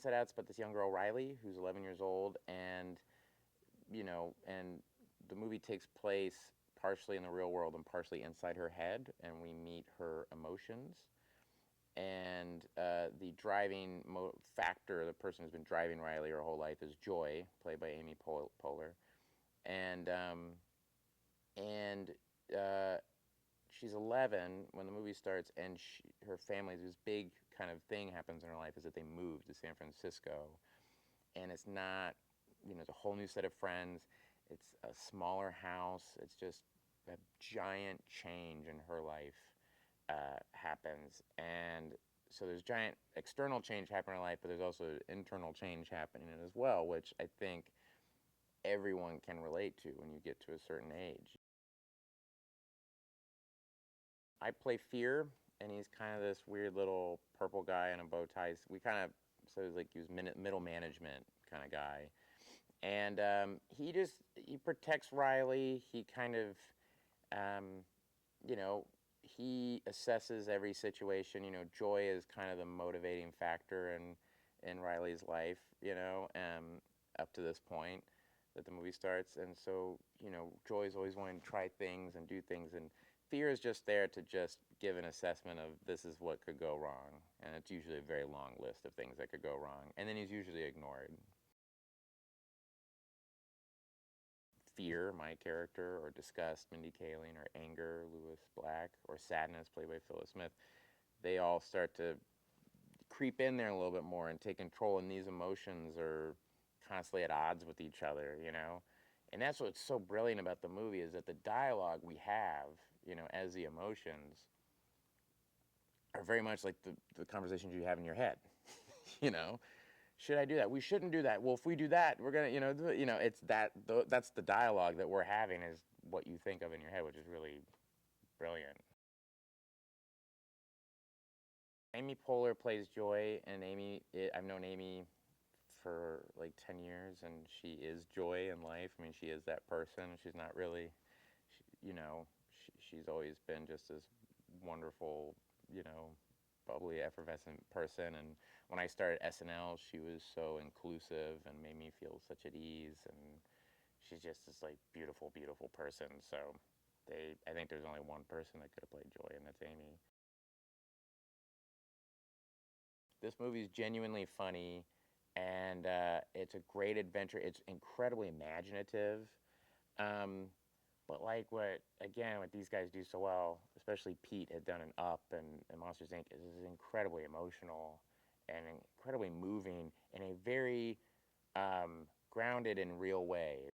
Inside Out's about this young girl, Riley, who's 11 years old, and and the movie takes place partially in the real world and partially inside her head, and we meet her emotions. And the driving factor, the person who's been driving Riley her whole life, is Joy, played by Amy Poehler, and and uh, she's 11 when the movie starts, and her family, this big kind of thing happens in her life, is that they move to San Francisco, and it's not, it's a whole new set of friends, it's a smaller house, it's just a giant change in her life happens, and so there's giant external change happening in her life, but there's also internal change happening as well, which I think everyone can relate to when you get to a certain age. I play Fear, and he's kind of this weird little purple guy in a bow tie. We kind of, so he's like, he was middle management kind of guy. And he protects Riley. He kind of, um, you know, he assesses every situation. Joy is kind of the motivating factor in Riley's life, up to this point that the movie starts. And so, Joy's always wanting to try things and do things, and Fear is just there to just give an assessment of this is what could go wrong. And it's usually a very long list of things that could go wrong. And then he's usually ignored. Fear, my character, or disgust, Mindy Kaling, or anger, Lewis Black, or sadness, played by Phyllis Smith, they all start to creep in there a little bit more and take control, and these emotions are constantly at odds with each other. And that's what's so brilliant about the movie, is that the dialogue we have, as the emotions, are very much like the conversations you have in your head. you know should I do that? We shouldn't do that. Well, if we do that, we're gonna, it's that's the dialogue that we're having, is what you think of in your head, which is really brilliant. Amy Poehler plays Joy, and I've known Amy for like 10 years, and she is Joy in life. I mean, she is that person. She's not really, she's always been just this wonderful, bubbly, effervescent person. And when I started SNL, she was so inclusive and made me feel such at ease. And she's just this like beautiful, beautiful person. So I think there's only one person that could have played Joy, and that's Amy. This movie is genuinely funny, and it's a great adventure. It's incredibly imaginative. Um, but like what these guys do so well, especially Pete had done in Up and Monsters Inc., is incredibly emotional and incredibly moving in a very grounded and real way.